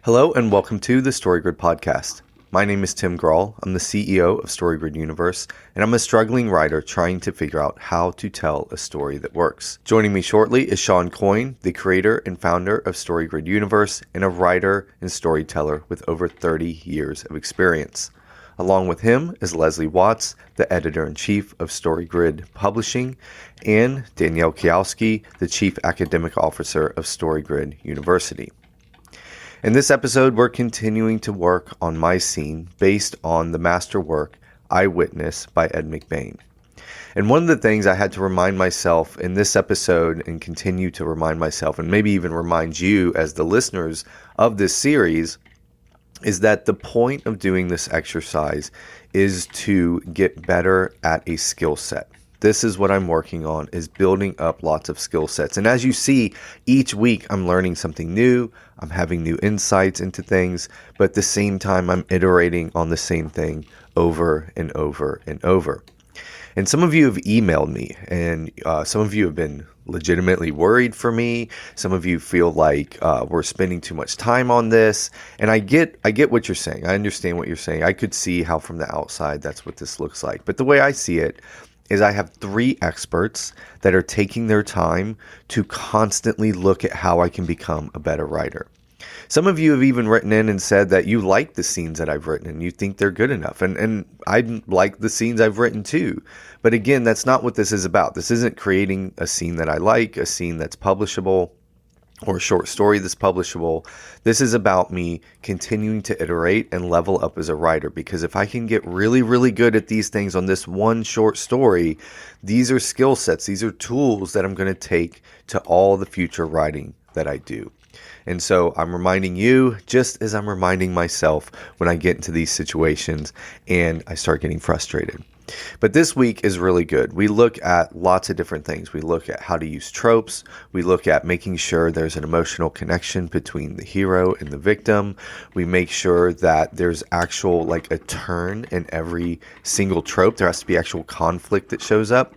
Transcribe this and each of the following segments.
Hello and welcome to the StoryGrid podcast. My name is Tim Grawl. I'm the CEO of StoryGrid Universe, and I'm a struggling writer trying to figure out how to tell a story that works. Joining me shortly is Sean Coyne, the creator and founder of StoryGrid Universe, and a writer and storyteller with over 30 years of experience. Along with him is Leslie Watts, the editor-in-chief of StoryGrid Publishing, and Danielle Kiowski, the chief academic officer of StoryGrid University. In this episode, we're continuing to work on my scene based on the masterwork Eyewitness by Ed McBain. And one of the things I had to remind myself in this episode and continue to remind myself and maybe even remind you as the listeners of this series is that the point of doing this exercise is to get better at a skill set. This is what I'm working on, is building up lots of skill sets. And as you see, each week I'm learning something new. I'm having new insights into things, but at the same time, I'm iterating on the same thing over and over and over. And some of you have emailed me, and some of you have been legitimately worried for me. Some of you feel like we're spending too much time on this. And I get what you're saying. I understand what you're saying. I could see how from the outside that's what this looks like. But the way I see it is I have 3 experts that are taking their time to constantly look at how I can become a better writer. Some of you have even written in and said that you like the scenes that I've written and you think they're good enough. And I like the scenes I've written too. But again, that's not what this is about. This isn't creating a scene that I like, a scene that's publishable, or a short story that's publishable. This is about me continuing to iterate and level up as a writer, because if I can get really, really good at these things on this one short story, these are skill sets, these are tools that I'm going to take to all the future writing that I do. And so I'm reminding you, just as I'm reminding myself when I get into these situations and I start getting frustrated. But this week is really good. We look at lots of different things. We look at how to use tropes. We look at making sure there's an emotional connection between the hero and the victim. We make sure that there's actual, like, a turn in every single trope. There has to be actual conflict that shows up.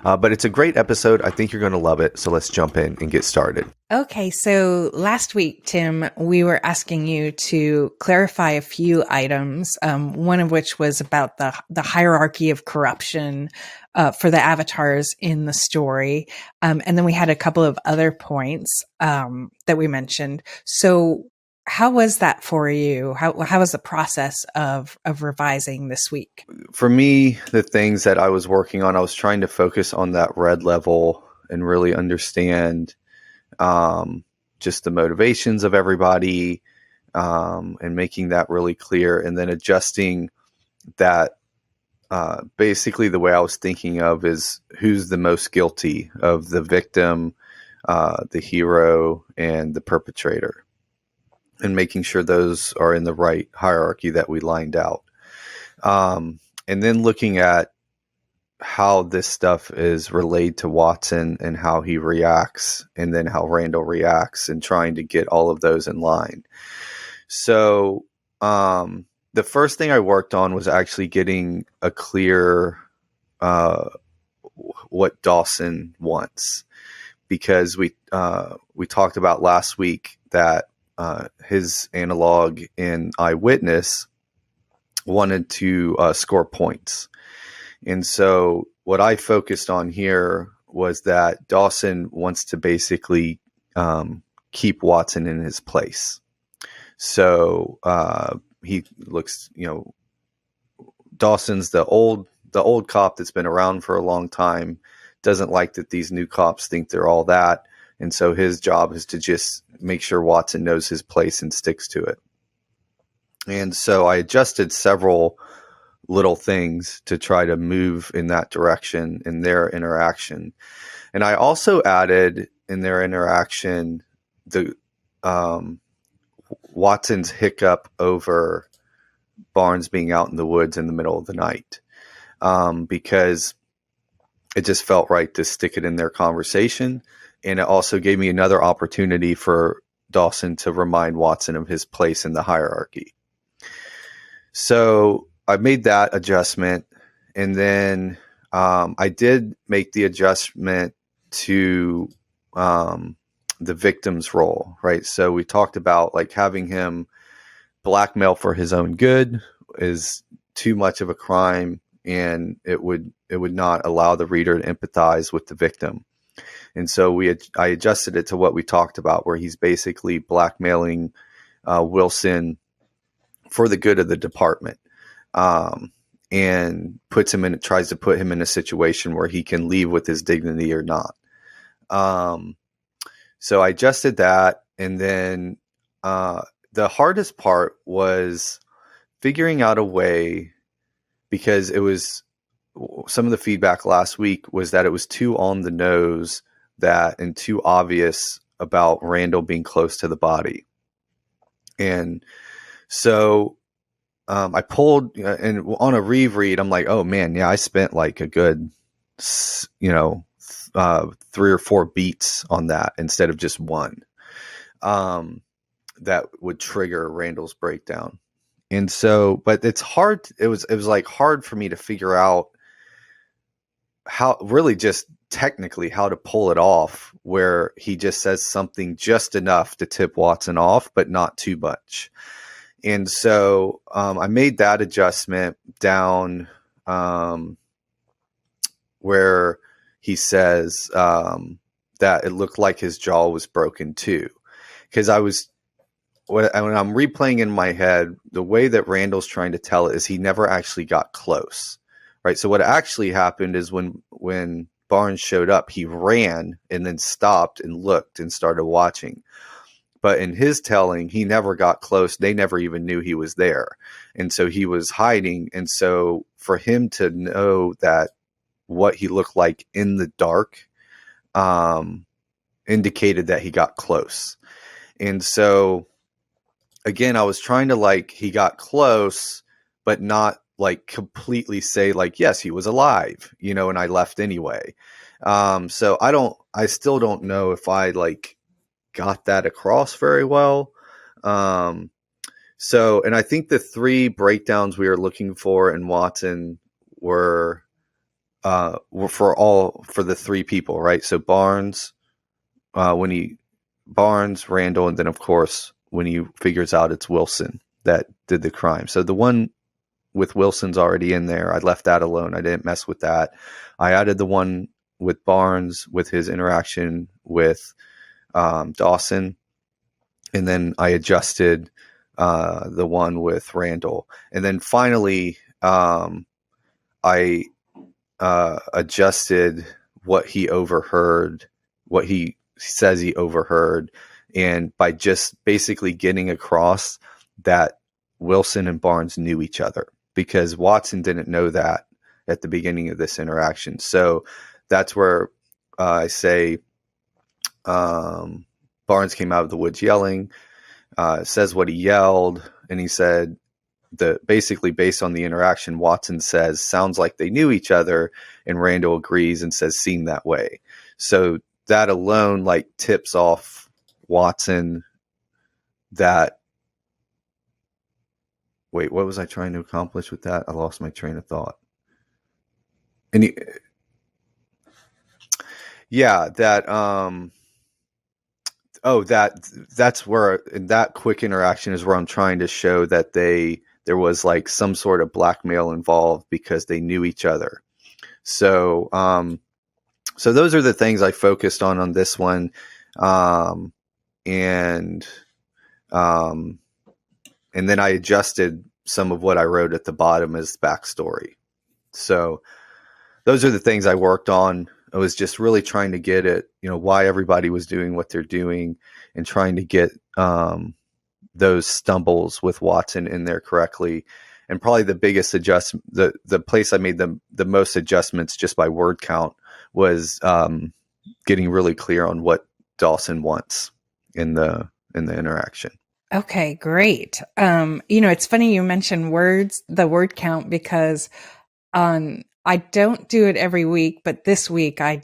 But it's a great episode. I think you're going to love it. So let's jump in and get started. Okay, so last week, Tim, we were asking you to clarify a few items, one of which was about the hierarchy of corruption for the avatars in the story. And then we had a couple of other points that we mentioned. So how was that for you? How was the process of revising this week? For me, the things that I was working on, I was trying to focus on that red level and really understand just the motivations of everybody, and making that really clear, and then adjusting that. Basically, the way I was thinking of is who's the most guilty of the victim, the hero, and the perpetrator, and making sure those are in the right hierarchy that we lined out. And then looking at how this stuff is relayed to Watson and how he reacts, and then how Randall reacts, and trying to get all of those in line. So the first thing I worked on was actually getting a clear what Dawson wants, because we talked about last week that his analog in Eyewitness wanted to score points. And so what I focused on here was that Dawson wants to basically keep Watson in his place. So he looks, Dawson's the old cop that's been around for a long time, doesn't like that these new cops think they're all that. And so his job is to just make sure Watson knows his place and sticks to it. And so I adjusted several little things to try to move in that direction in their interaction. And I also added in their interaction the Watson's hiccup over Barnes being out in the woods in the middle of the night, because it just felt right to stick it in their conversation. And it also gave me another opportunity for Dawson to remind Watson of his place in the hierarchy. So I made that adjustment, and then I did make the adjustment to the victim's role, right? So we talked about like having him blackmail for his own good is too much of a crime, and it would not allow the reader to empathize with the victim. And so I adjusted it to what we talked about, where he's basically blackmailing Wilson for the good of the department, and tries to put him in a situation where he can leave with his dignity or not. So I adjusted that, and then the hardest part was figuring out a way, because it was some of the feedback last week was that it was too on the nose and too obvious about Randall being close to the body. And so I pulled, and on a reread, I'm like, oh man, yeah, I spent like a good, 3 or 4 beats on that instead of just one, that would trigger Randall's breakdown. And so, but it's hard. It was like hard for me to figure out how, really just technically, how to pull it off, where he just says something just enough to tip Watson off, but not too much. And so I made that adjustment down where he says that it looked like his jaw was broken too. Because when I'm replaying in my head, the way that Randall's trying to tell it is he never actually got close, right? So what actually happened is when Barnes showed up, he ran and then stopped and looked and started watching. But in his telling, he never got close. They never even knew he was there. And so he was hiding. And so for him to know that what he looked like in the dark indicated that he got close. And so, again, I was trying to like, he got close, but not like completely say like, yes, he was alive, and I left anyway. So I still don't know if I like got that across very well. So, and I think the 3 breakdowns we were looking for in Watson were for the 3 people, right? So Barnes, Randall, and then of course when he figures out it's Wilson that did the crime. So the one with Wilson's already in there. I left that alone. I didn't mess with that. I added the one with Barnes with his interaction with Dawson, and then I adjusted the one with Randall, and then finally I adjusted what he overheard, what he says he overheard, and by just basically getting across that Wilson and Barnes knew each other, because Watson didn't know that at the beginning of this interaction. So that's where I say Barnes came out of the woods yelling, says what he yelled, and he said basically based on the interaction, Watson says, sounds like they knew each other, and Randall agrees and says, seemed that way. So that alone like tips off Watson that, wait, what was I trying to accomplish with that? I lost my train of thought. And that's where, in that quick interaction is where I'm trying to show that there was like some sort of blackmail involved because they knew each other. So so those are the things I focused on this one. And then I adjusted some of what I wrote at the bottom as backstory. So those are the things I worked on. I was just really trying to get at, why everybody was doing what they're doing, and trying to get those stumbles with Watson in there correctly. And probably the biggest adjustment, the place I made the most adjustments just by word count, was getting really clear on what Dawson wants in the interaction. Okay, great. It's funny you mentioned the word count, because I don't do it every week, but this week I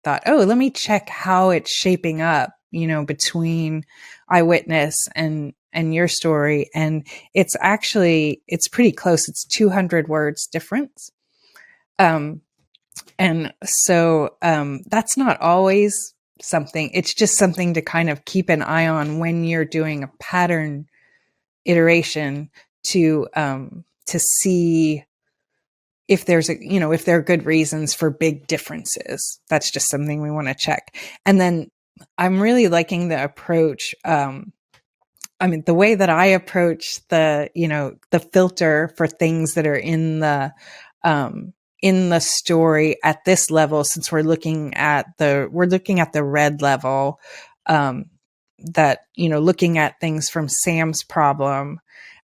thought, oh, let me check how it's shaping up, between Eyewitness and your story. And it's pretty close. It's 200 words difference. And so, that's not always something. It's just something to kind of keep an eye on when you're doing a pattern iteration to see if there's if there are good reasons for big differences. That's just something we want to check. And then I'm really liking the approach. The way that I approach the filter for things that are in the story at this level, since we're looking at the red level, that, looking at things from Sam's problem.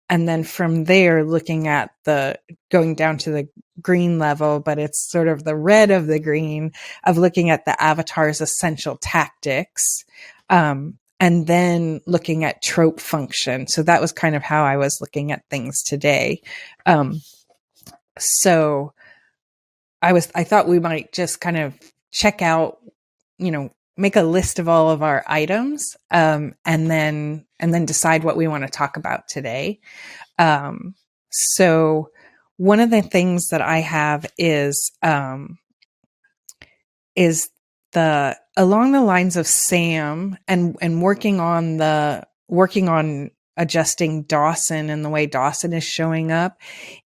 And then from there, looking at going down to the green level, but it's sort of the red of the green of looking at the avatar's essential tactics. And then looking at trope function. So that was kind of how I was looking at things today. So I thought we might just kind of check out, make a list of all of our items, and then decide what we want to talk about today. So one of the things that I have is along the lines of Sam and working on adjusting Dawson and the way Dawson is showing up,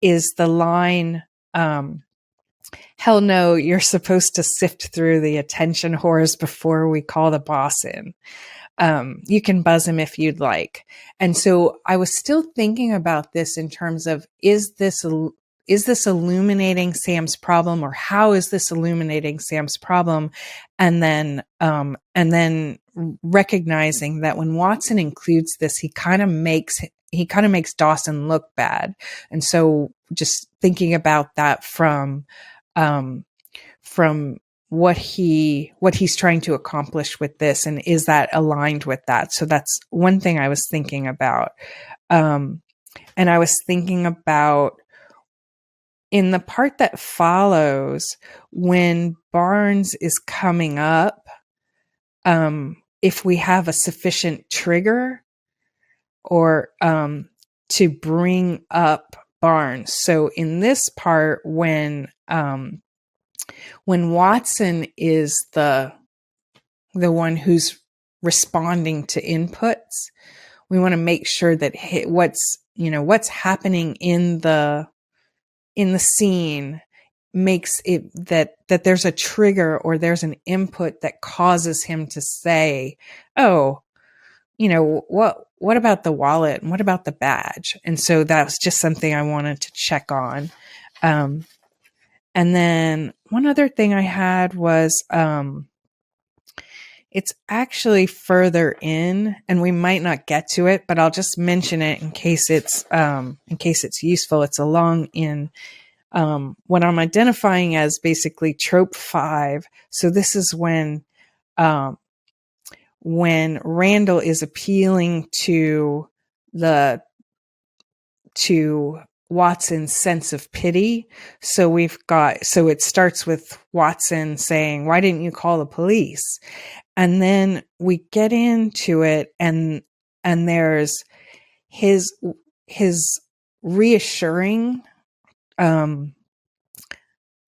is the line, hell no, you're supposed to sift through the attention whores before we call the boss in. You can buzz him if you'd like. And so I was still thinking about this in terms of, is this illuminating Sam's problem, or how is this illuminating Sam's problem? And then recognizing that when Watson includes this, he kind of makes Dawson look bad. And so just thinking about that from what he's trying to accomplish with this, and is that aligned with that? So that's one thing I was thinking about. And I was thinking about, in the part that follows, when Barnes is coming up, if we have a sufficient trigger or to bring up Barnes. So in this part, when Watson is the one who's responding to inputs, we want to make sure that what's happening in the scene makes it that there's a trigger, or there's an input that causes him to say, oh, what about the wallet, and what about the badge? And so that was just something I wanted to check on. And then one other thing I had was, it's actually further in, and we might not get to it, but I'll just mention it in case it's useful. It's along in what I'm identifying as basically trope 5. So this is when Randall is appealing to Watson's sense of pity. So it starts with Watson saying, "Why didn't you call the police?" And then we get into it, and there's his reassuring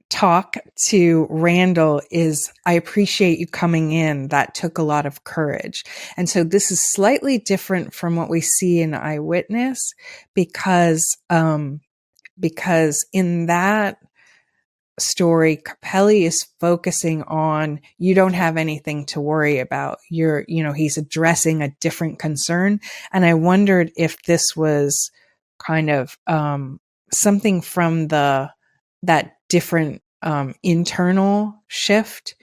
talk to Randall is, "I appreciate you coming in. That took a lot of courage." And so this is slightly different from what we see in Eyewitness, because in that story, Capelli is focusing on, you don't have anything to worry about. He's addressing a different concern. And I wondered if this was kind of something from that different internal shift,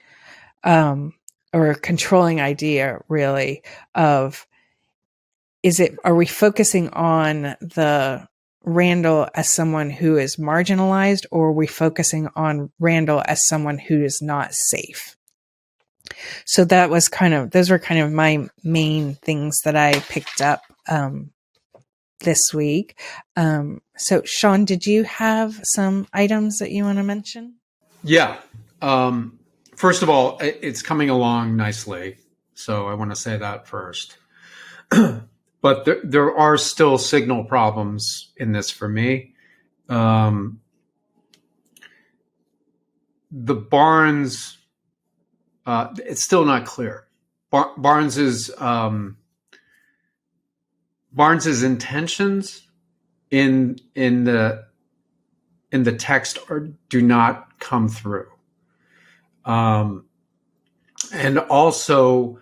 or controlling idea, really, of, are we focusing on the Randall as someone who is marginalized, or are we focusing on Randall as someone who is not safe? So those were kind of my main things that I picked up this week. So Sean, did you have some items that you want to mention? Yeah. First of all, it's coming along nicely. So I want to say that first. But there are still signal problems in this for me. The Barnes it's still not clear. Barnes's intentions in the text do not come through. And also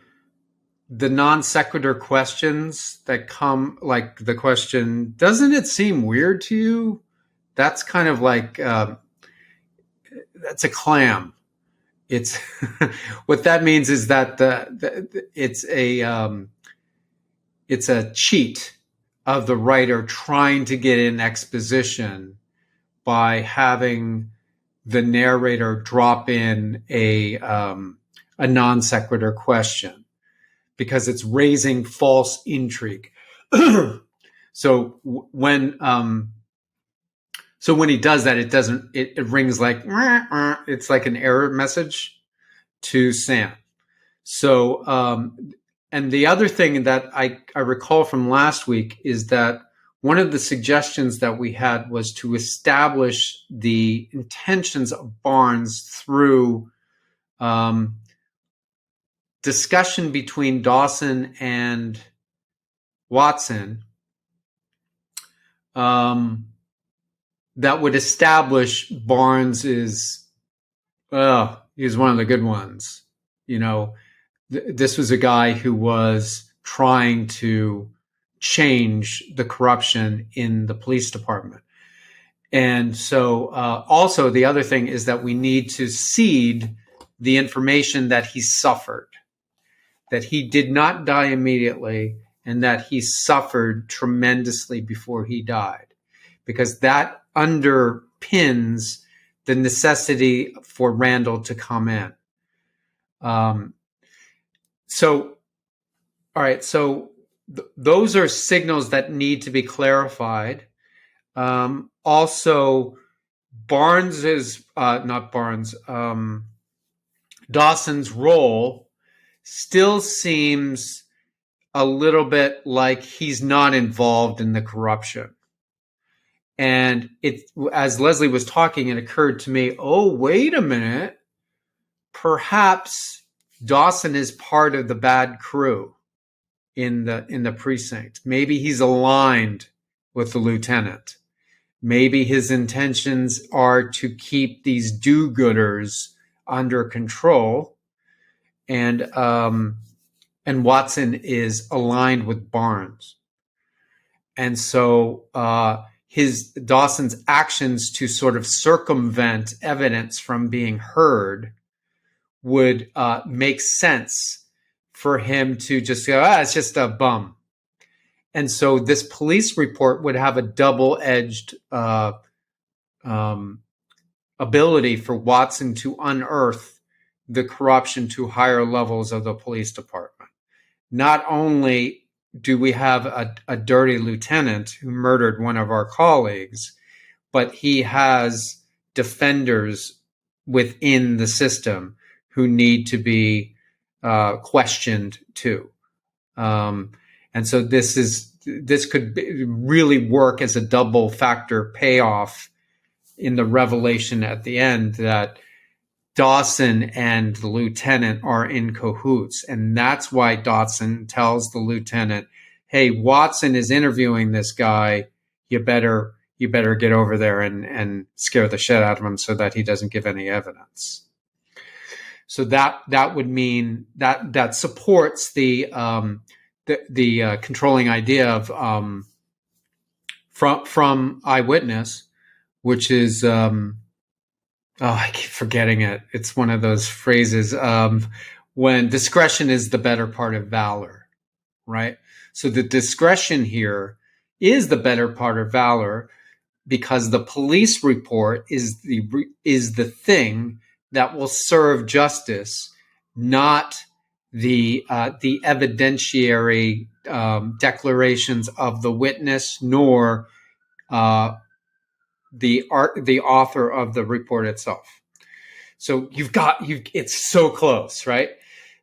the non sequitur questions that come, like the question, doesn't it seem weird to you? That's kind of like, that's a clam. It's what that means is that it's a cheat of the writer trying to get in exposition by having the narrator drop in a non sequitur question, because it's raising false intrigue. So when he does that, it rings like, it's like an error message to Sam. So, and the other thing that I recall from last week is that one of the suggestions that we had was to establish the intentions of Barnes through discussion between Dawson and Watson, that would establish Barnes is, he's one of the good ones. You know, this was a guy who was trying to change the corruption in the police department. And so also the other thing is that we need to seed the information that he suffered, that he did not die immediately, and that he suffered tremendously before he died, because that underpins the necessity for Randall to come in. So, all right, so those are signals that need to be clarified. Also, Dawson's role still seems a little bit like he's not involved in the corruption. And as Leslie was talking, it occurred to me, oh, wait a minute. Perhaps Dawson is part of the bad crew in the precinct. Maybe he's aligned with the lieutenant. Maybe his intentions are to keep these do-gooders under control, and Watson is aligned with Barnes. And so Dawson's actions to sort of circumvent evidence from being heard would make sense for him to just go, it's just a bum. And so this police report would have a double-edged ability for Watson to unearth the corruption to higher levels of the police department. Not only do we have a dirty lieutenant who murdered one of our colleagues, but he has defenders within the system who need to be questioned too. And so this could really work as a double factor payoff in the revelation at the end that Dawson and the lieutenant are in cahoots. And that's why Dawson tells the lieutenant, hey, Watson is interviewing this guy. You better get over there and scare the shit out of him so that he doesn't give any evidence. So that would mean that supports the controlling idea of from eyewitness, which is I keep forgetting it. It's one of those phrases when discretion is the better part of valor, right? So the discretion here is the better part of valor because the police report is the thing that will serve justice, not the evidentiary declarations of the witness, nor the author of the report itself. So it's so close, right?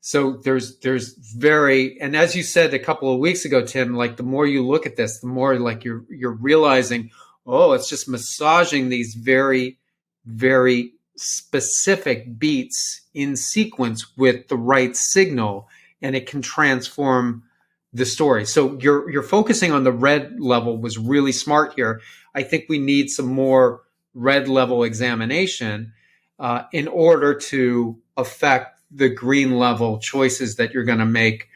So there's and as you said a couple of weeks ago, Tim, like the more you look at this, the more like you're realizing, oh, it's just massaging these very, very specific beats in sequence with the right signal, and it can transform the story. So you're focusing on the red level was really smart here. I think we need some more red level examination in order to affect the green level choices that you're going to make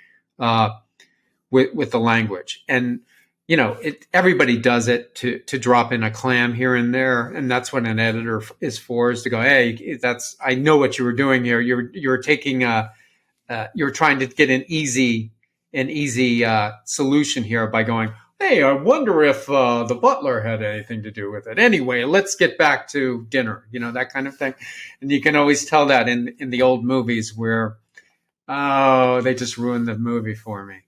with the language. And everybody does it to drop in a clam here and there, and that's what an editor is for, is to go, hey, I know what you were doing here. You're taking you're trying to get an easy solution here by going, hey, I wonder if the butler had anything to do with it. Anyway, let's get back to dinner, that kind of thing. And you can always tell that in the old movies where, oh, they just ruined the movie for me.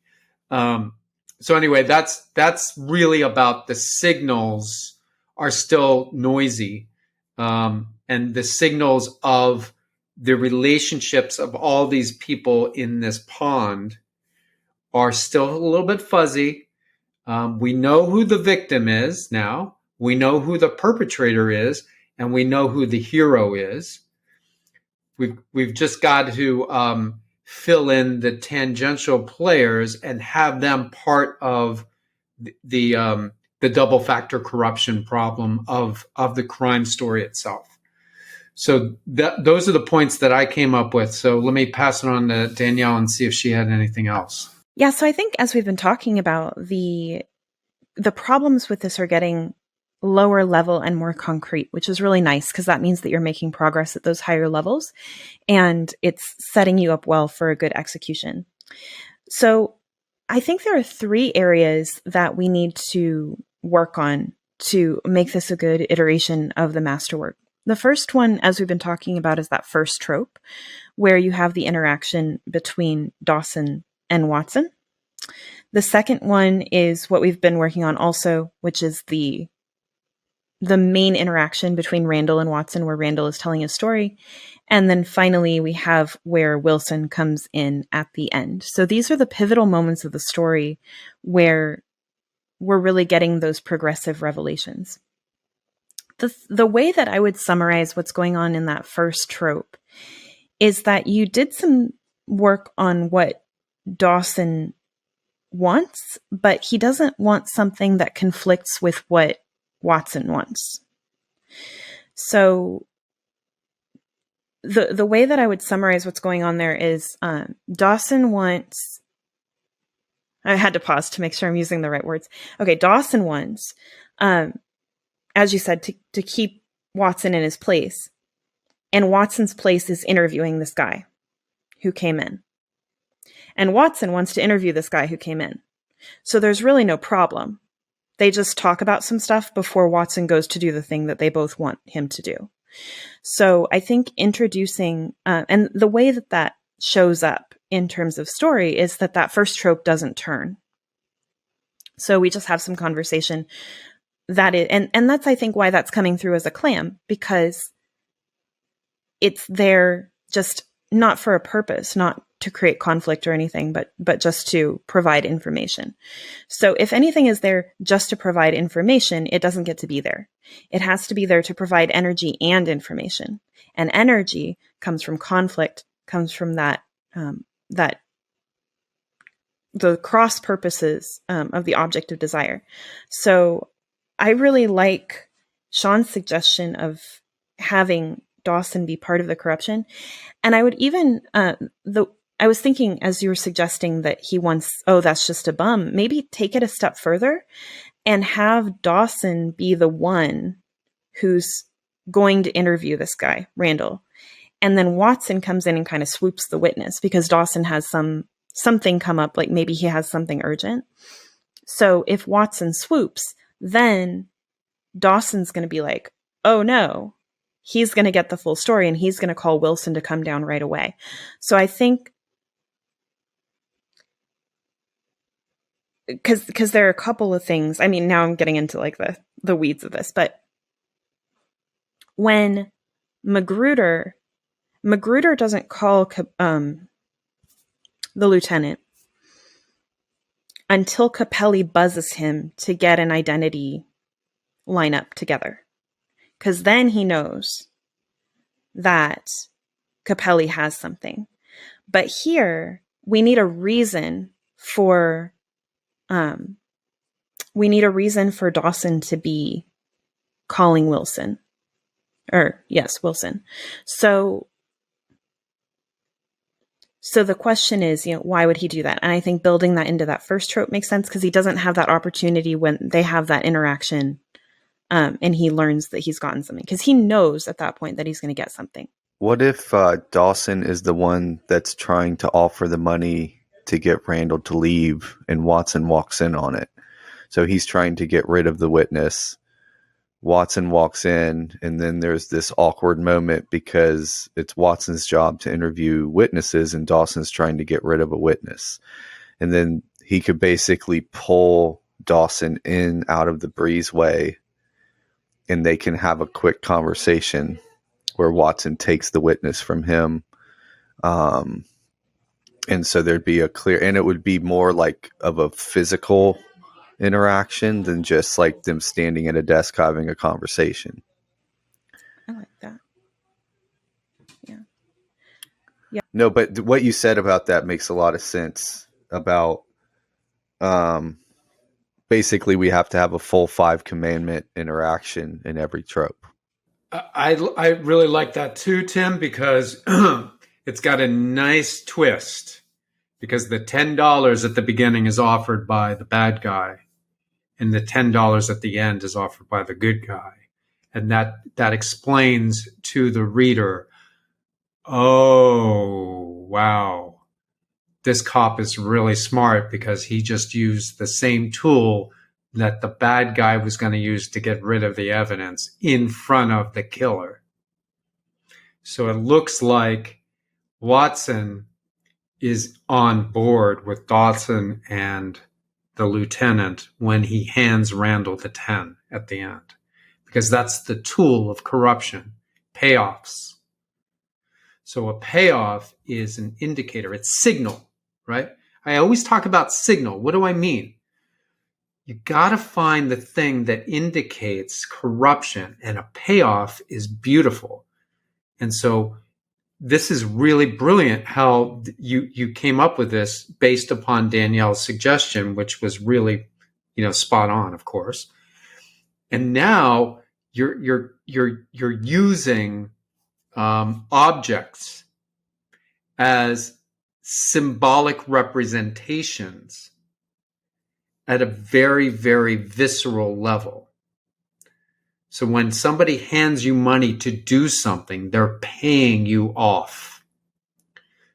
So anyway, that's really about the signals are still noisy. And the signals of the relationships of all these people in this pond are still a little bit fuzzy. We know who the victim is now. We know who the perpetrator is, and we know who the hero is. We've just got to fill in the tangential players and have them part of the double factor corruption problem of the crime story itself. So those are the points that I came up with. So let me pass it on to Danielle and see if she had anything else. Yeah, so I think as we've been talking about, the problems with this are getting lower level and more concrete, which is really nice because that means that you're making progress at those higher levels and it's setting you up well for a good execution. So I think there are 3 areas that we need to work on to make this a good iteration of the masterwork. The first one, as we've been talking about, is that first trope where you have the interaction between Dawson and Watson. The second one is what we've been working on also, which is the main interaction between Randall and Watson, where Randall is telling his story. And then finally, we have where Wilson comes in at the end. So these are the pivotal moments of the story where we're really getting those progressive revelations. The way that I would summarize what's going on in that first trope is that you did some work on what Dawson wants, but he doesn't want something that conflicts with what Watson wants. So the way that I would summarize what's going on there is Dawson wants, I had to pause to make sure I'm using the right words. Okay, Dawson wants, as you said, to keep Watson in his place. And Watson's place is interviewing this guy who came in. And Watson wants to interview this guy who came in. So there's really no problem. They just talk about some stuff before Watson goes to do the thing that they both want him to do. So I think introducing, and the way that shows up in terms of story is that first trope doesn't turn. So we just have some conversation and that's, I think, why that's coming through as a clam, because it's there just not for a purpose, not to create conflict or anything, but just to provide information. So if anything is there just to provide information, it doesn't get to be there. It has to be there to provide energy and information. And energy comes from conflict, comes from that the cross purposes of the object of desire. So I really like Sean's suggestion of having Dawson be part of the corruption. And I would even, I was thinking as you were suggesting that he wants, oh, that's just a bum, maybe take it a step further and have Dawson be the one who's going to interview this guy, Randall. And then Watson comes in and kind of swoops the witness because Dawson has something come up, like maybe he has something urgent. So if Watson swoops, then Dawson's going to be like, oh no, he's going to get the full story and he's going to call Wilson to come down right away. So I think because there are a couple of things. I mean, now I'm getting into like the weeds of this, but when Magruder doesn't call the lieutenant until Capelli buzzes him to get an identity lineup together. Because then he knows that Capelli has something. But here we need a reason for Dawson to be calling Wilson. Wilson. So the question is, why would he do that? And I think building that into that first trope makes sense because he doesn't have that opportunity when they have that interaction, and he learns that he's gotten something because he knows at that point that he's going to get something. What if Dawson is the one that's trying to offer the money to get Randall to leave and Watson walks in on it? So he's trying to get rid of the witness. Watson walks in, and then there's this awkward moment because it's Watson's job to interview witnesses, and Dawson's trying to get rid of a witness. And then he could basically pull Dawson in out of the breezeway, and they can have a quick conversation where Watson takes the witness from him. And so there'd be and it would be more like of a physical interaction than just like them standing at a desk having a conversation. I like that. Yeah. No, but what you said about that makes a lot of sense about basically we have to have a full 5 commandment interaction in every trope. I really like that too, Tim, because it's got a nice twist because the $10 at the beginning is offered by the bad guy and the $10 at the end is offered by the good guy. And that explains to the reader, oh, wow, this cop is really smart because he just used the same tool that the bad guy was going to use to get rid of the evidence in front of the killer. So it looks like Watson is on board with Dawson and the lieutenant when he hands Randall the 10 at the end, because that's the tool of corruption, payoffs. So a payoff is an indicator. It's signal, right? I always talk about signal. What do I mean? You got to find the thing that indicates corruption, and a payoff is beautiful. And so this is really brilliant how you came up with this based upon Danielle's suggestion, which was really, spot on, of course. And now you're using objects as symbolic representations at a very, very visceral level. So when somebody hands you money to do something, they're paying you off.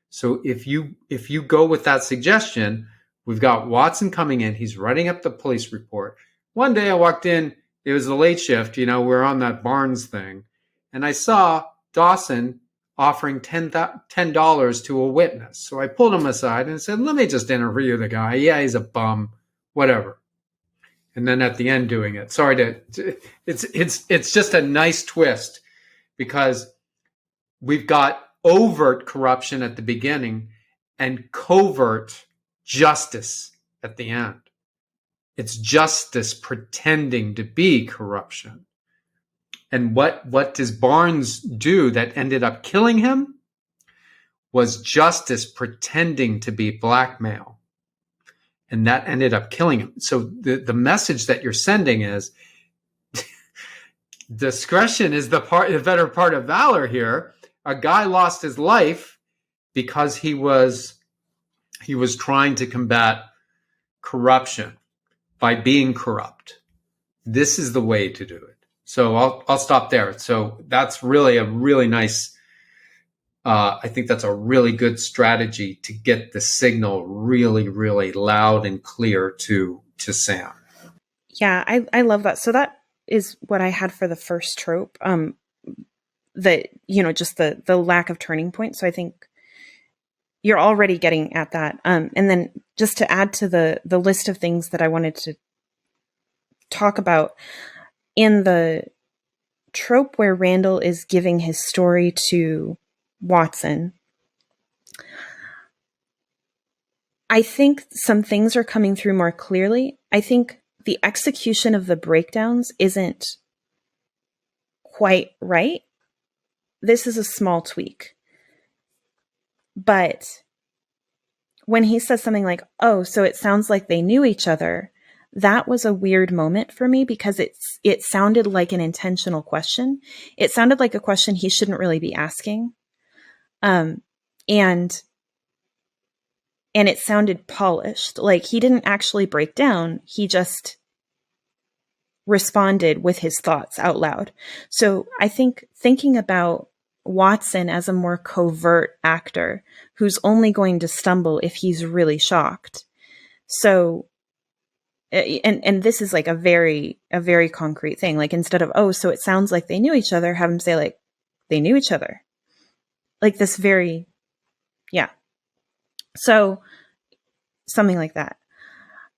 So if you go with that suggestion, we've got Watson coming in. He's writing up the police report. One day I walked in, it was the late shift, we're on that Barnes thing. And I saw Dawson offering $10 to a witness. So I pulled him aside and said, let me just interview the guy. Yeah, he's a bum, whatever. And then at the end doing it. It's just a nice twist because we've got overt corruption at the beginning and covert justice at the end. It's justice pretending to be corruption. And what does Barnes do that ended up killing him was justice pretending to be blackmail. And that ended up killing him. So the message that you're sending is discretion is the better part of valor here. A guy lost his life because he was trying to combat corruption by being corrupt. This is the way to do it. So I'll stop there. So that's really a really nice. I think that's a really good strategy to get the signal really, really loud and clear to Sam. Yeah, I love that. So that is what I had for the first trope. That, just the lack of turning point. So I think you're already getting at that. And then just to add to the list of things that I wanted to talk about in the trope where Randall is giving his story to Watson, I think some things are coming through more clearly. I think the execution of the breakdowns isn't quite right. this is a small tweak. But when he says something like, oh, so it sounds like they knew each other, that was a weird moment for me because it sounded like an intentional question. It sounded like a question he shouldn't really be asking. And it sounded polished. Like he didn't actually break down. He just responded with his thoughts out loud. So I think thinking about Watson as a more covert actor who's only going to stumble if he's really shocked. So, and this is like a very concrete thing. Like instead of, oh, so it sounds like they knew each other, have him say like, they knew each other. Like this very, yeah. So something like that.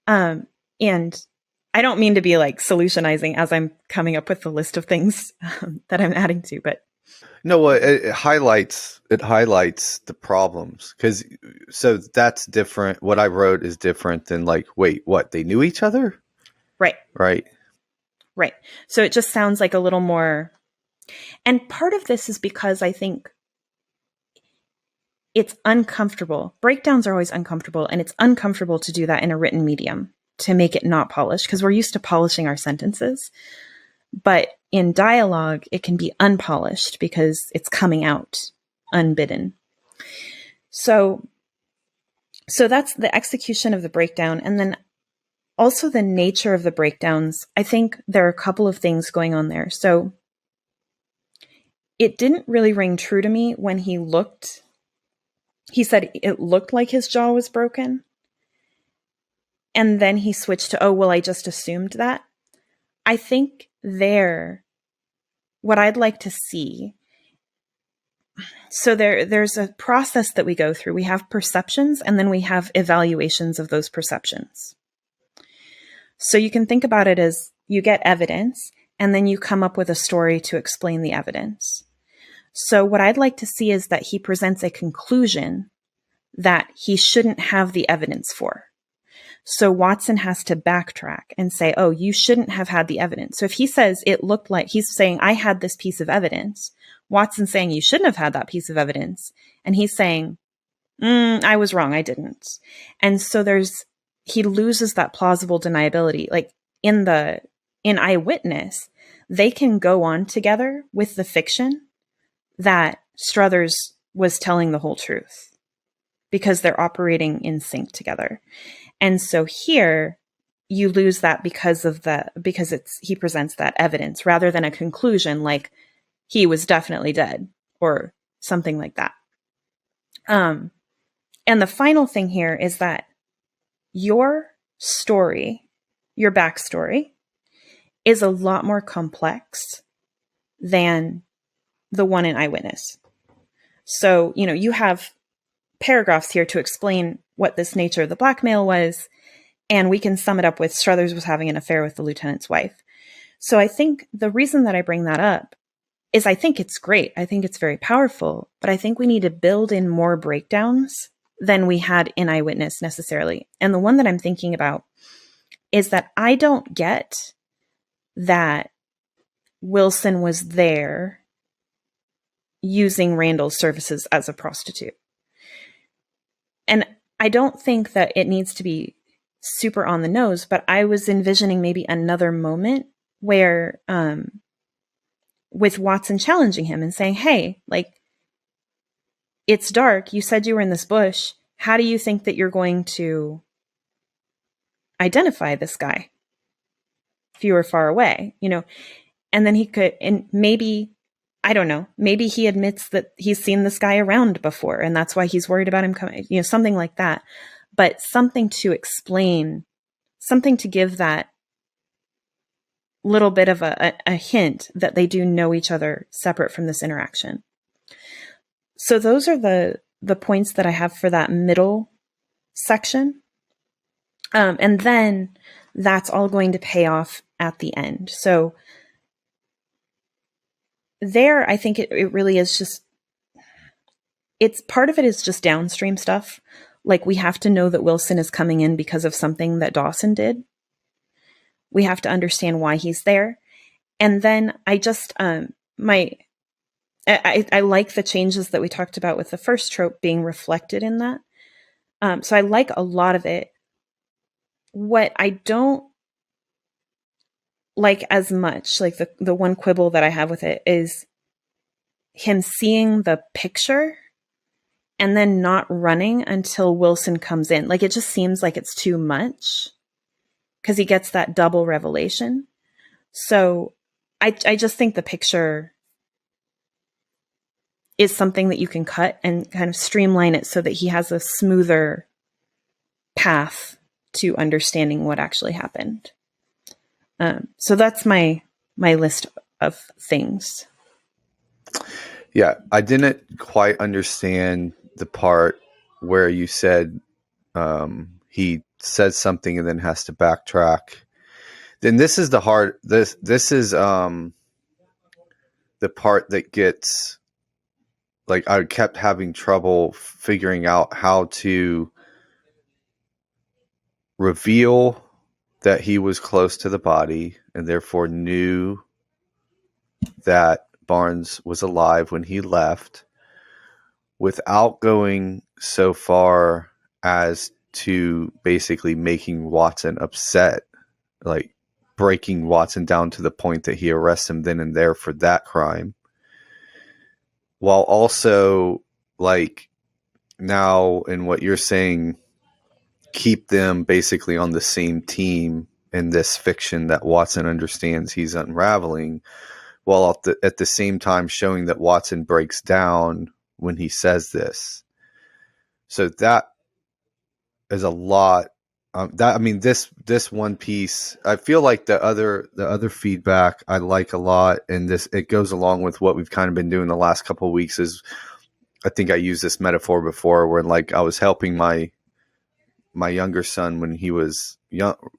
And I don't mean to be like solutionizing as I'm coming up with the list of things that I'm adding to, but no, it highlights the problems because so that's different. What I wrote is different than like, wait, what? They knew each other, right. So it just sounds like a little more. And part of this is because I think it's uncomfortable. Breakdowns are always uncomfortable, and it's uncomfortable to do that in a written medium to make it not polished because we're used to polishing our sentences. But in dialogue, it can be unpolished because it's coming out unbidden. So that's the execution of the breakdown. And then also the nature of the breakdowns. I think there are a couple of things going on there. So it didn't really ring true to me when he said it looked like his jaw was broken. And then he switched to, oh, well, I just assumed that. I think what I'd like to see, so there's a process that we go through. We have perceptions and then we have evaluations of those perceptions. So you can think about it as you get evidence and then you come up with a story to explain the evidence. So what I'd like to see is that he presents a conclusion that he shouldn't have the evidence for. So Watson has to backtrack and say, oh, you shouldn't have had the evidence. So if he says it looked like, he's saying, I had this piece of evidence. Watson's saying you shouldn't have had that piece of evidence. And he's saying, I was wrong. I didn't. And so he loses that plausible deniability. Like in Eyewitness, they can go on together with the fiction that Struthers was telling the whole truth because they're operating in sync together. And so here you lose that because he presents that evidence rather than a conclusion like he was definitely dead or something like that. And the final thing here is that your story, your backstory, is a lot more complex than the one in Eyewitness. So, you have paragraphs here to explain what this nature of the blackmail was, and we can sum it up with Struthers was having an affair with the lieutenant's wife. So I think the reason that I bring that up is I think it's great. I think it's very powerful, but I think we need to build in more breakdowns than we had in Eyewitness necessarily. And the one that I'm thinking about is that I don't get that Wilson was there using Randall's services as a prostitute. And I don't think that it needs to be super on the nose, but I was envisioning maybe another moment where, with Watson challenging him and saying, hey, like, it's dark. You said you were in this bush. How do you think that you're going to identify this guy if you were far away? And then he could, and maybe, I don't know, maybe he admits that he's seen this guy around before and that's why he's worried about him coming, something like that. But something to explain, something to give that little bit of a hint that they do know each other separate from this interaction. So those are the points that I have for that middle section. And then that's all going to pay off at the end. So there, I think it really is just, it's part of it is just downstream stuff. Like we have to know that Wilson is coming in because of something that Dawson did. We have to understand why he's there. And then I just, I like the changes that we talked about with the first trope being reflected in that. So I like a lot of it. What I don't like as much, like the one quibble that I have with it, is him seeing the picture and then not running until Wilson comes in. Like, it just seems like it's too much because he gets that double revelation. So I just think the picture is something that you can cut and kind of streamline it so that he has a smoother path to understanding what actually happened. So that's my list of things. Yeah, I didn't quite understand the part where you said he says something and then has to backtrack. Then this is the part that gets, like, I kept having trouble figuring out how to reveal that he was close to the body and therefore knew that Barnes was alive when he left, without going so far as to basically making Watson upset, like breaking Watson down to the point that he arrests him then and there for that crime, while also, like, now in what you're saying, keep them basically on the same team in this fiction that Watson understands he's unraveling, while at the same time showing that Watson breaks down when he says this. So that is a lot. This one piece, I feel like the other feedback I like a lot, and it goes along with what we've kind of been doing the last couple of weeks. Is, I think I used this metaphor before, where, like, I was helping my younger son when he was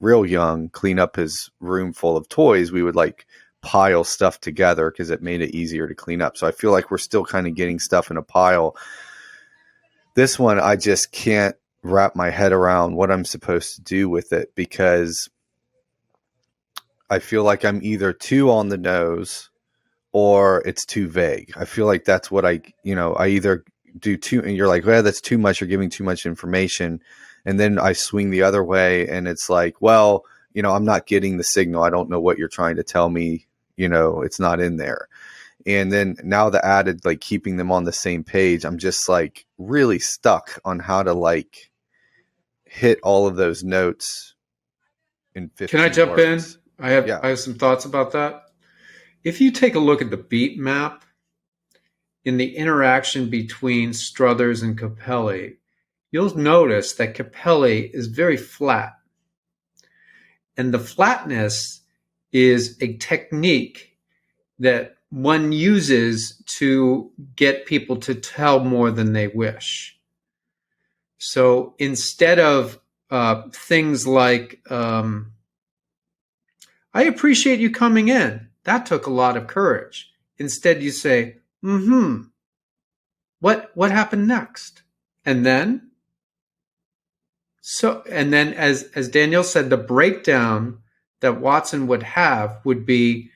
real young, clean up his room full of toys. We would, like, pile stuff together because it made it easier to clean up. So I feel like we're still kind of getting stuff in a pile. This one, I just can't wrap my head around what I'm supposed to do with it, because I feel like I'm either too on the nose or it's too vague. I feel like that's what I either do too, and you're like, well, that's too much, you're giving too much information. And then I swing the other way and it's like, well, I'm not getting the signal. I don't know what you're trying to tell me. It's not in there. And then now the added, like, keeping them on the same page, I'm just, like, really stuck on how to, like, hit all of those notes in 15 Can I jump words. in? I have some thoughts about that. If you take a look at the beat map in the interaction between Struthers and Capelli, you'll notice that Capelli is very flat. And the flatness is a technique that one uses to get people to tell more than they wish. So instead of things like, I appreciate you coming in. That took a lot of courage. Instead, you say, what happened next? And then, as Danielle said, the breakdown that Watson would have would be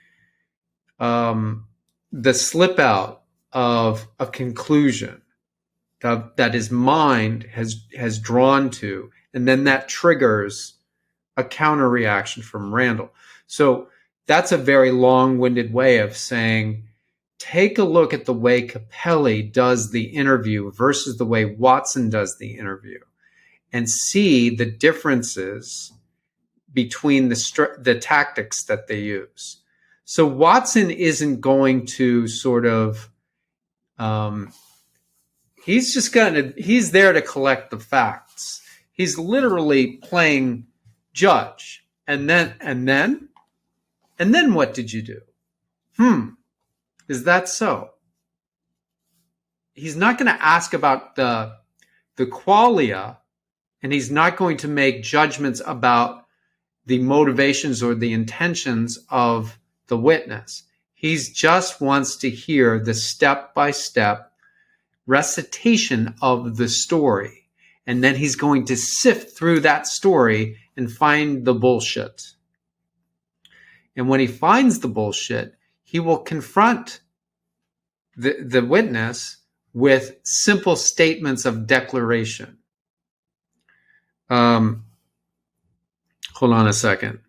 the slip out of a conclusion that his mind has drawn to, and then that triggers a counter reaction from Randall. So that's a very long-winded way of saying, take a look at the way Capelli does the interview versus the way Watson does the interview, and see the differences between the tactics that they use. So Watson isn't going to sort of, he's there to collect the facts. He's literally playing judge. And then what did you do? Is that so? He's not going to ask about the qualia, and he's not going to make judgments about the motivations or the intentions of the witness. He just wants to hear the step-by-step recitation of the story. And then he's going to sift through that story and find the bullshit. And when he finds the bullshit, he will confront the witness with simple statements of declaration. Hold on a second.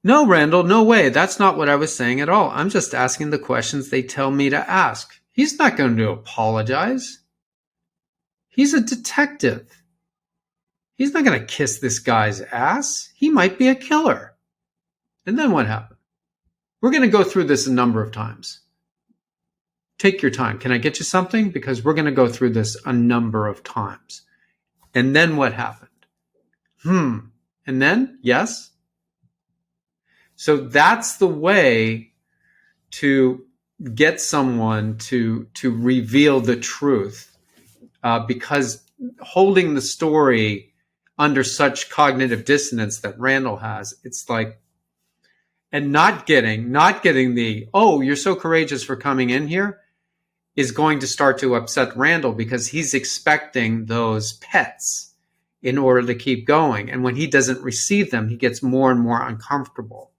No, Randall, no way. That's not what I was saying at all. I'm just asking the questions they tell me to ask. He's not going to apologize. He's a detective. He's not going to kiss this guy's ass. He might be a killer. And then what happened? We're going to go through this a number of times. Take your time. Can I get you something? Because we're going to go through this a number of times. And then what happened? And then, yes? So that's the way to get someone to reveal the truth, because holding the story under such cognitive dissonance that Randall has, it's like, and not getting the, oh, you're so courageous for coming in here, is going to start to upset Randall because he's expecting those pets in order to keep going. And when he doesn't receive them, he gets more and more uncomfortable.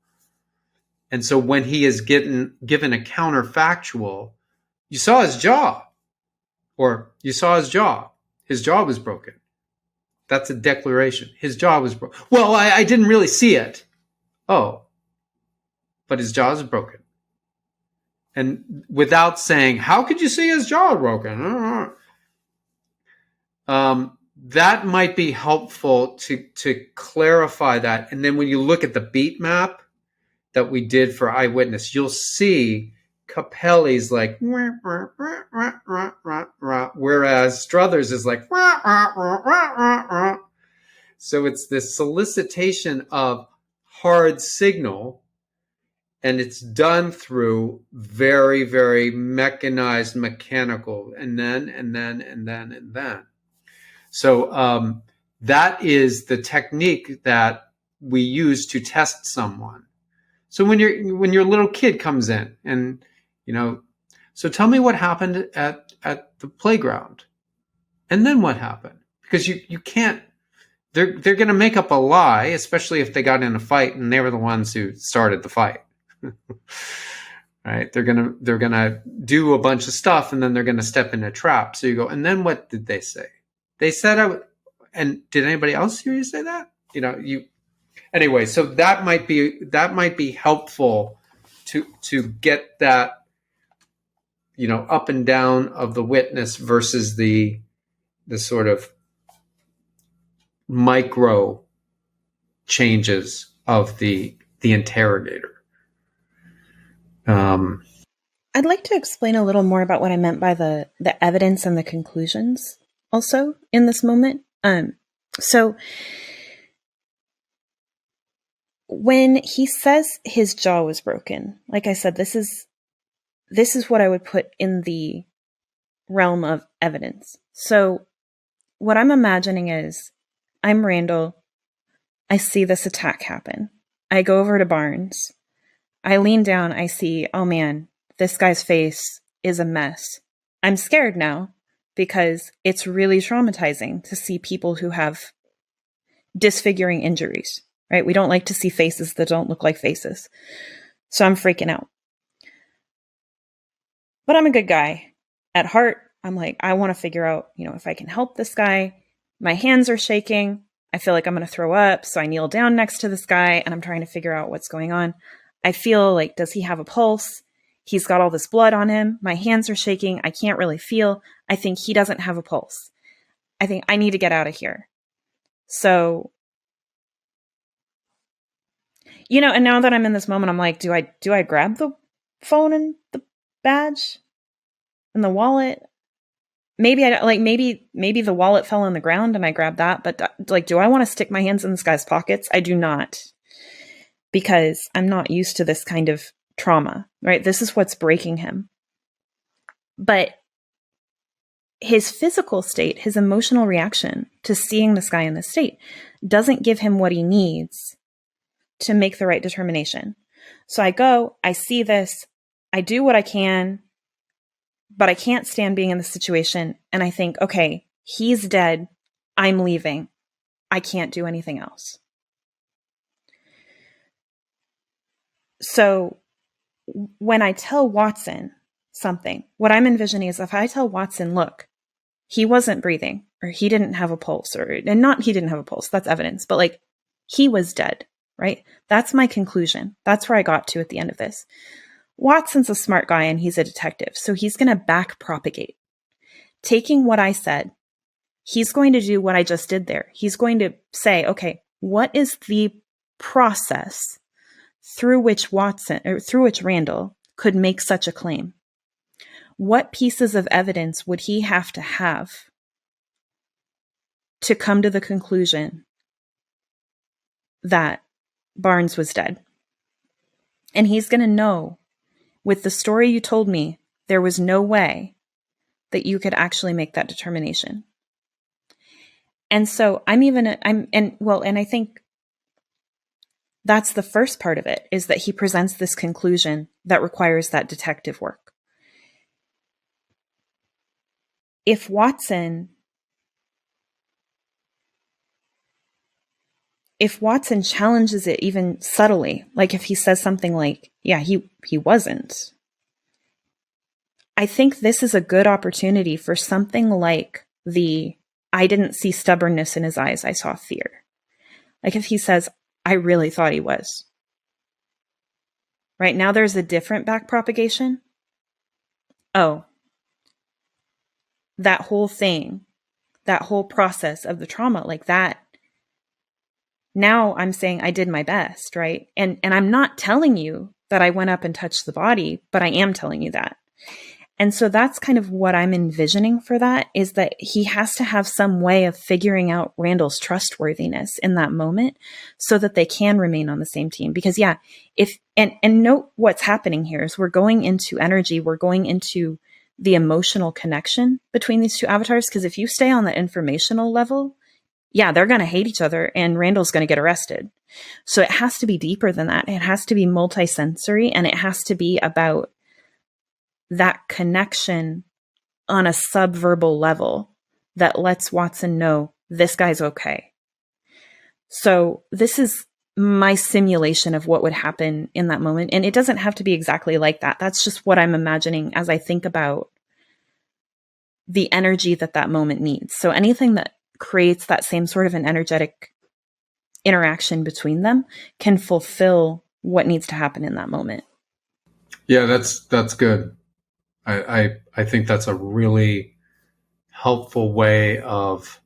And so when he is given a counterfactual, you saw his jaw, or you saw his jaw. His jaw was broken. That's a declaration. His jaw was broken. Well, I didn't really see it. Oh, but his jaw is broken. And without saying, how could you see his jaw broken? That might be helpful to clarify that. And then when you look at the beat map that we did for Eyewitness, you'll see Capelli's like, whereas Struthers is like, so it's this solicitation of hard signal, and it's done through very, very mechanized, mechanical, and then. So that is the technique that we use to test someone. So when your little kid comes in and, so tell me what happened at the playground. And then what happened? Because you can't, they're going to make up a lie, especially if they got in a fight and they were the ones who started the fight. Right? They're going to do a bunch of stuff and then they're going to step in a trap. So you go, and then what did they say? They said, and did anybody else hear you say that? Anyway, so that might be helpful to get that, up and down of the witness versus the sort of micro changes of the interrogator. I'd like to explain a little more about what I meant by the evidence and the conclusions also in this moment. So when he says his jaw was broken, like I said, this is what I would put in the realm of evidence. So what I'm imagining is I'm Randall. I see this attack happen. I go over to Barnes. I lean down. I see, oh man, this guy's face is a mess. I'm scared now because it's really traumatizing to see people who have disfiguring injuries, right? We don't like to see faces that don't look like faces. So I'm freaking out. But I'm a good guy. At heart, I'm like, I want to figure out, if I can help this guy. My hands are shaking. I feel like I'm going to throw up. So I kneel down next to this guy and I'm trying to figure out what's going on. I feel like, does he have a pulse? He's got all this blood on him. My hands are shaking. I can't really feel. I think he doesn't have a pulse. I think I need to get out of here. So, and now that I'm in this moment, I'm like, do I grab the phone and the badge and the wallet? Maybe maybe the wallet fell on the ground and I grabbed that. But do I want to stick my hands in this guy's pockets? I do not, because I'm not used to this kind of trauma, right? This is what's breaking him. But his physical state, his emotional reaction to seeing this guy in this state doesn't give him what he needs to make the right determination. So I go, I see this, I do what I can, but I can't stand being in this situation. And I think, okay, he's dead. I'm leaving. I can't do anything else. So when I tell Watson something, what I'm envisioning is if I tell Watson, look, he wasn't breathing, or he didn't have a pulse, and not he didn't have a pulse, that's evidence, but like he was dead, right? That's my conclusion. That's where I got to at the end of this. Watson's a smart guy and he's a detective, so he's going to back propagate. Taking what I said, he's going to do what I just did there. He's going to say, okay, what is the process through which Randall could make such a claim? What pieces of evidence would he have to come to the conclusion that Barnes was dead? And he's going to know, with the story you told me, there was no way that you could actually make that determination. And so I think that's the first part of it, is that he presents this conclusion that requires that detective work. If Watson challenges it even subtly, like if he says something like, yeah, he wasn't, I think this is a good opportunity for something like I didn't see stubbornness in his eyes, I saw fear. Like if he says, I really thought he was. Right now there's a different back propagation. Oh, that whole thing, that whole process of the trauma, like that. Now I'm saying I did my best, right? And I'm not telling you that I went up and touched the body, but I am telling you that. And so that's kind of what I'm envisioning for that, is that he has to have some way of figuring out Randall's trustworthiness in that moment so that they can remain on the same team. Because yeah, and note what's happening here is we're going into energy, we're going into the emotional connection between these two avatars. Because if you stay on the informational level, yeah, they're going to hate each other and Randall's going to get arrested. So it has to be deeper than that. It has to be multisensory, and it has to be about that connection on a subverbal level that lets Watson know this guy's okay. So this is my simulation of what would happen in that moment. And it doesn't have to be exactly like that. That's just what I'm imagining as I think about the energy that moment needs. So anything that creates that same sort of an energetic interaction between them can fulfill what needs to happen in that moment. Yeah, that's good. I think that's a really helpful way of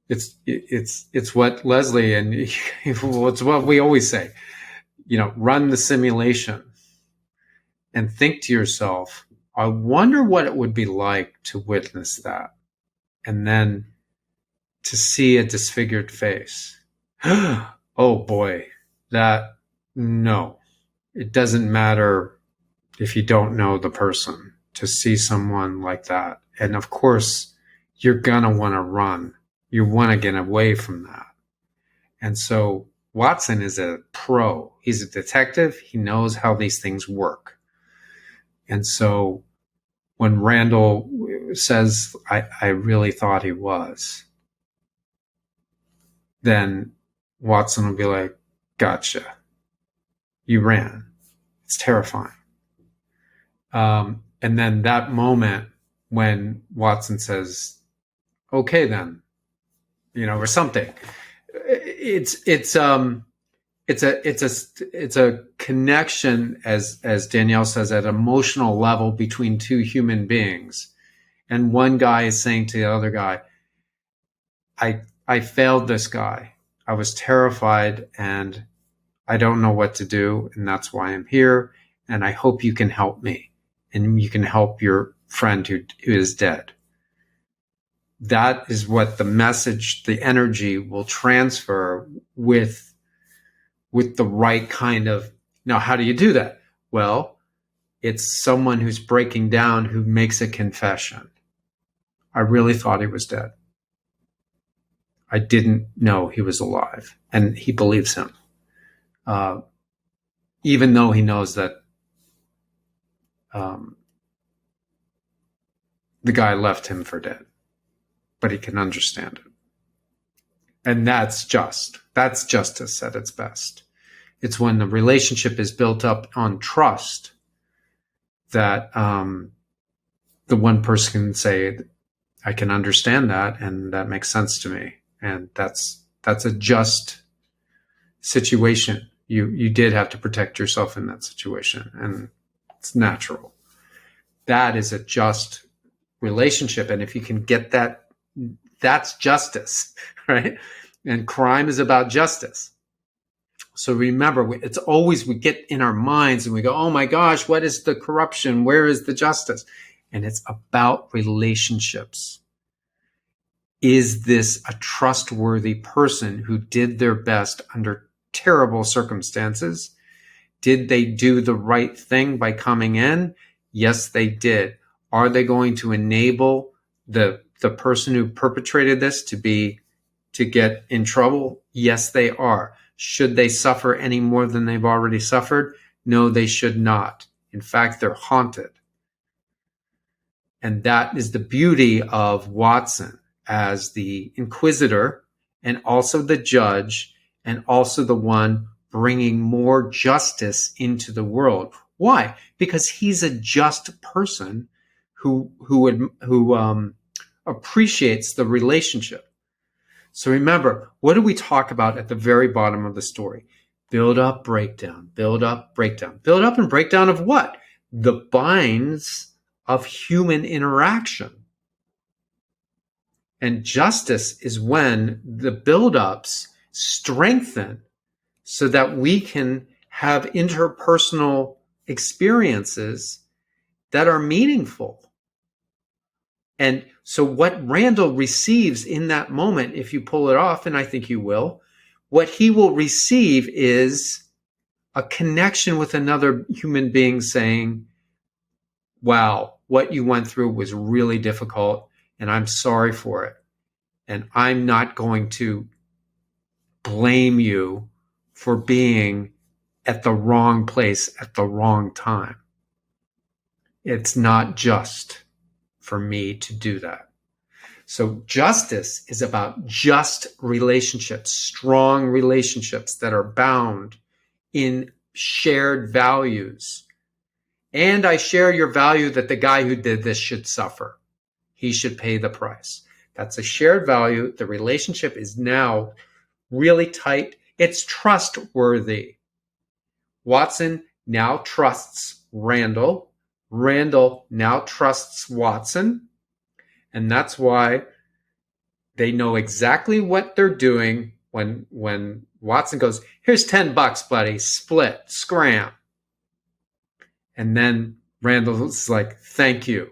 it's what Leslie and it's what we always say, run the simulation and think to yourself, I wonder what it would be like to witness that, and then to see a disfigured face. Oh boy, no, it doesn't matter if you don't know the person, to see someone like that. And of course, you're going to want to run. You want to get away from that. And so Watson is a pro. He's a detective. He knows how these things work. And so when Randall says, I really thought he was, then Watson will be like, gotcha. You ran. It's terrifying. And then that moment when Watson says, okay, then, or something, it's a connection, as Danielle says, at emotional level between two human beings. And one guy is saying to the other guy, I failed this guy. I was terrified and I don't know what to do. And that's why I'm here. And I hope you can help me. And you can help your friend who is dead. That is what the message, the energy will transfer with the right kind of. Now, how do you do that? Well, it's someone who's breaking down, who makes a confession. I really thought he was dead. I didn't know he was alive. And he believes him. Even though he knows that the guy left him for dead, but he can understand it. And that's justice at its best. It's when the relationship is built up on trust that the one person can say, I can understand that, and that makes sense to me. And that's a just situation. You did have to protect yourself in that situation, and it's natural. That is a just relationship. And if you can get that, that's justice, right? And crime is about justice. So remember, it's always, we get in our minds and we go, oh my gosh, what is the corruption? Where is the justice? And it's about relationships. Is this a trustworthy person who did their best under terrible circumstances? Did they do the right thing by coming in? Yes, they did. Are they going to enable the person who perpetrated this to get in trouble? Yes, they are. Should they suffer any more than they've already suffered? No, they should not. In fact, they're haunted. And that is the beauty of Watson as the inquisitor and also the judge and also the one bringing more justice into the world. Why? Because he's a just person who appreciates the relationship. So remember, what do we talk about at the very bottom of the story? Build up, breakdown, build up, breakdown. Build up and breakdown of what? The binds of human interaction. And justice is when the buildups strengthen so that we can have interpersonal experiences that are meaningful. And so what Randall receives in that moment, if you pull it off, and I think you will, what he will receive is a connection with another human being saying, wow, what you went through was really difficult, and I'm sorry for it. And I'm not going to blame you for being at the wrong place at the wrong time. It's not just for me to do that. So justice is about just relationships, strong relationships that are bound in shared values. And I share your value that the guy who did this should suffer. He should pay the price. That's a shared value. The relationship is now really tight. It's trustworthy. Watson now trusts Randall. Randall now trusts Watson. And that's why they know exactly what they're doing when Watson goes, here's $10, buddy, split, scram. And then Randall's like, thank you.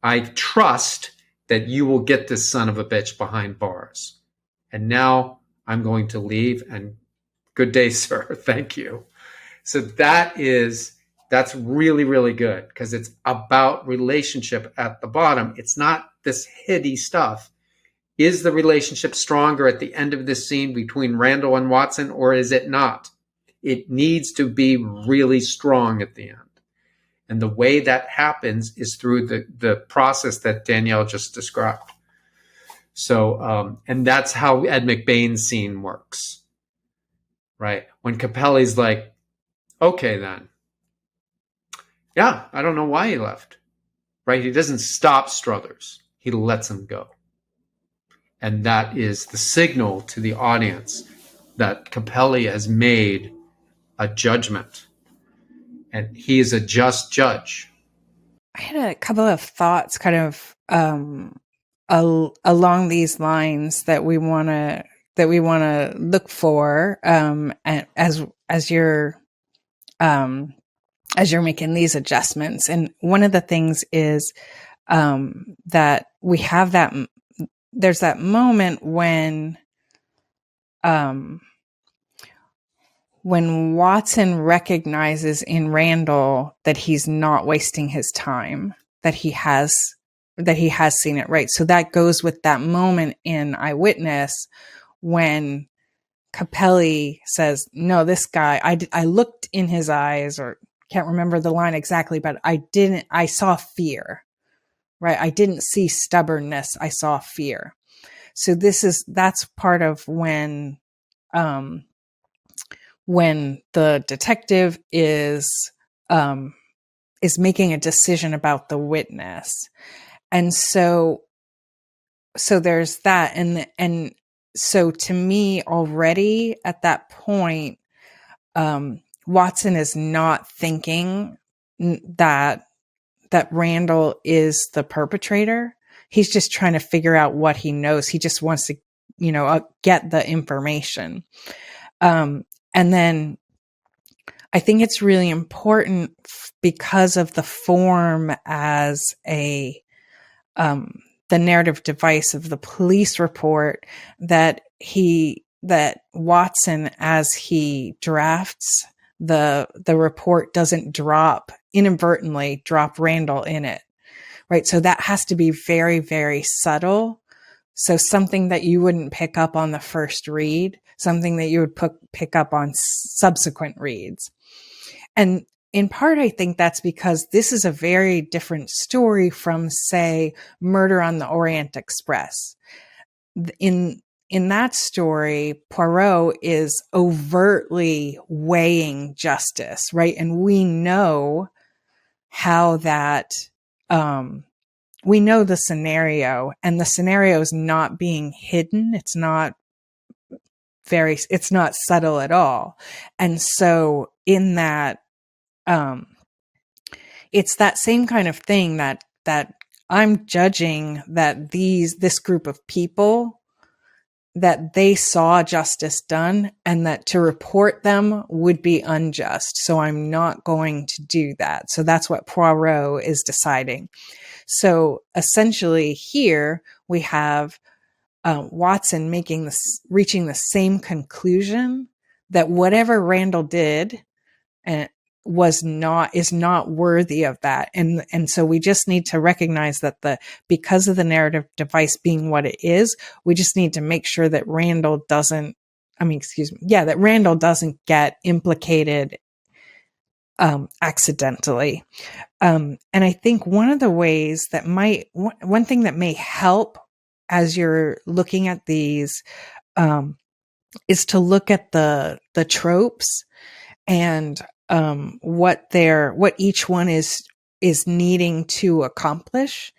I trust that you will get this son of a bitch behind bars. And now I'm going to leave, and good day, sir. Thank you. So that's really, really good because it's about relationship at the bottom. It's not this heady stuff. Is the relationship stronger at the end of this scene between Randall and Watson, or is it not? It needs to be really strong at the end. And the way that happens is through the process that Danielle just described. So, and that's how Ed McBain's scene works, right? When Capelli's like, okay, then. Yeah, I don't know why he left, right? He doesn't stop Struthers. He lets him go. And that is the signal to the audience that Capelli has made a judgment. And he is a just judge. I had a couple of thoughts kind of along these lines that we want to look for as you're making these adjustments. And one of the things is that we have there's that moment when Watson recognizes in Randall that he's not wasting his time, that he has seen it right. So that goes with that moment in Eyewitness when Capelli says, no, this guy, I looked in his eyes, or can't remember the line exactly, but I saw fear, right? I didn't see stubbornness. I saw fear. So that's part of when when the detective is making a decision about the witness. And so there's that. And so to me already at that point, Watson is not thinking that Randall is the perpetrator. He's just trying to figure out what he knows. He just wants to, get the information. And then I think it's really important because of the form as the narrative device of the police report that Watson, as he drafts the report, doesn't inadvertently drop Randall in it. Right. So that has to be very, very subtle. So something that you wouldn't pick up on the first read, something that you would pick up on subsequent reads. And in part, I think that's because this is a very different story from, say, Murder on the Orient Express. In that story, Poirot is overtly weighing justice, right? And we know how that, we know the scenario, and the scenario is not being hidden. It's not subtle at all. And so in that, it's that same kind of thing that I'm judging that this group of people, that they saw justice done and that to report them would be unjust. So I'm not going to do that. So that's what Poirot is deciding. So essentially here we have Watson reaching the same conclusion that whatever Randall did is not worthy of that. And so we just need to recognize that because of the narrative device being what it is, we just need to make sure that Randall doesn't get implicated accidentally. And I think one of the ways that one thing that may help as you're looking at these is to look at the tropes and what each one is needing to accomplish.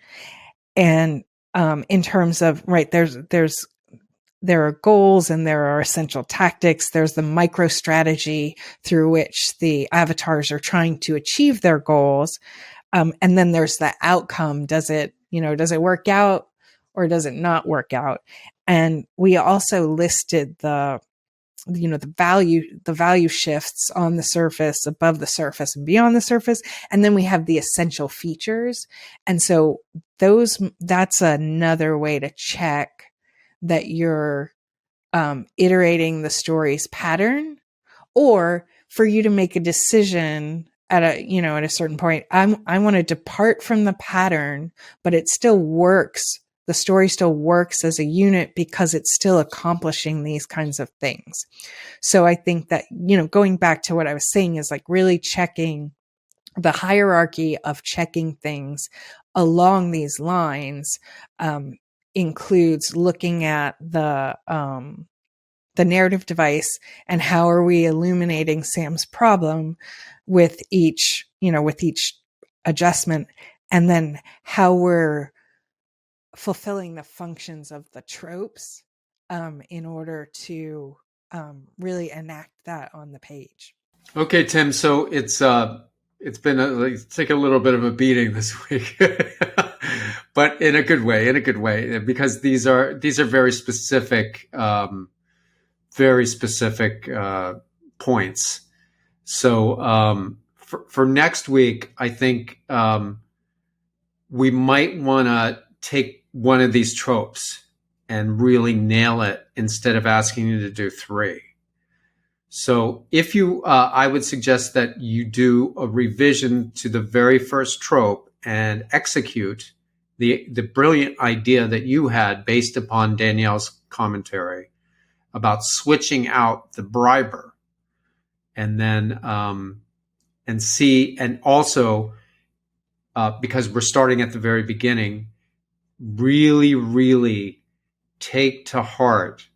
And in terms of, right, there are goals and there are essential tactics. There's the micro strategy through which the avatars are trying to achieve their goals. And then there's the outcome. Does it work out or does it not work out? And we also listed the value shifts on the surface, above the surface, and beyond the surface. And then we have the essential features. And so that's another way to check that you're iterating the story's pattern, or for you to make a decision at a certain point. I want to depart from the pattern, but it still works. The story still works as a unit because it's still accomplishing these kinds of things. So I think that, going back to what I was saying is like really checking the hierarchy of checking things along these lines, includes looking at the narrative device and how are we illuminating Sam's problem with each adjustment, and then how we're fulfilling the functions of the tropes in order to really enact that on the page. Okay, Tim. So it's been a little bit of a beating this week, but in a good way, because these are very specific points. So for next week, I think we might want to take one of these tropes and really nail it instead of asking you to do 3. So if you, I would suggest that you do a revision to the very first trope and execute the brilliant idea that you had based upon Danielle's commentary about switching out the briber, and then and also because we're starting at the very beginning, really, really take to heart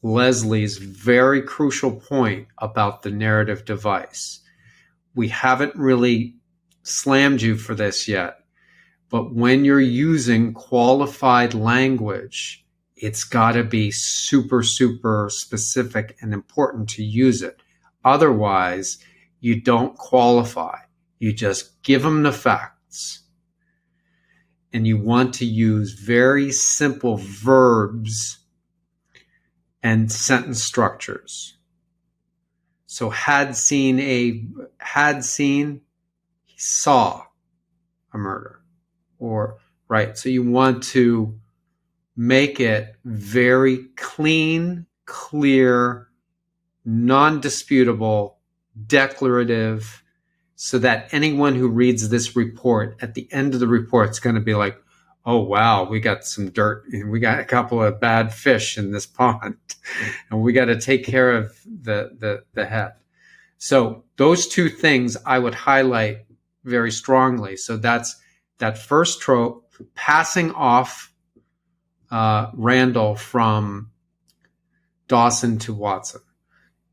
Leslie's very crucial point about the narrative device. We haven't really slammed you for this yet, but when you're using qualified language, it's got to be super, super specific and important to use it. Otherwise, you don't qualify. You just give them the facts. And you want to use very simple verbs and sentence structures. So he saw a murder. Or, right, so you want to make it very clean, clear, non-disputable, declarative, so that anyone who reads this report, at the end of the report, is going to be like, oh, wow, we got some dirt and we got a couple of bad fish in this pond and we got to take care of the head. So those two things I would highlight very strongly. So that's that first trope, passing off Randall from Dawson to Watson,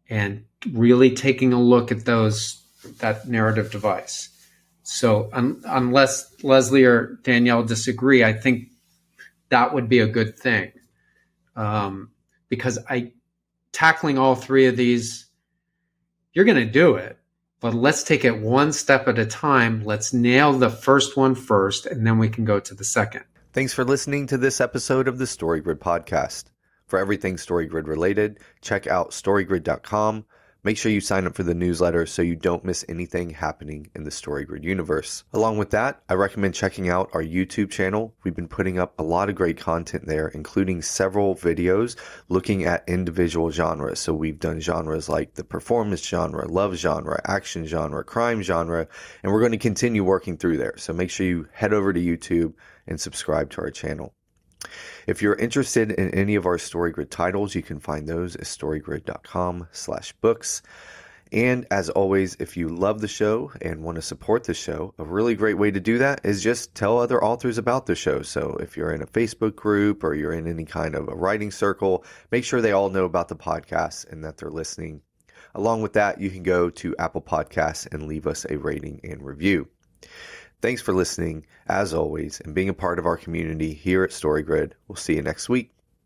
and really taking a look at that narrative device. So unless Leslie or Danielle disagree, I think that would be a good thing. Because tackling all three of these, you're going to do it, but let's take it one step at a time. Let's nail the first one first, and then we can go to the second. Thanks for listening to this episode of the StoryGrid podcast. For everything StoryGrid related, check out storygrid.com. Make sure you sign up for the newsletter so you don't miss anything happening in the StoryGrid universe. Along with that, I recommend checking out our YouTube channel. We've been putting up a lot of great content there, including several videos looking at individual genres. So we've done genres like the performance genre, love genre, action genre, crime genre, and we're going to continue working through there. So make sure you head over to YouTube and subscribe to our channel. If you're interested in any of our StoryGrid titles, you can find those at storygrid.com/books. And as always, if you love the show and want to support the show, a really great way to do that is just tell other authors about the show. So if you're in a Facebook group or you're in any kind of a writing circle, make sure they all know about the podcast and that they're listening. Along with that, you can go to Apple Podcasts and leave us a rating and review. Thanks for listening, as always, and being a part of our community here at StoryGrid. We'll see you next week.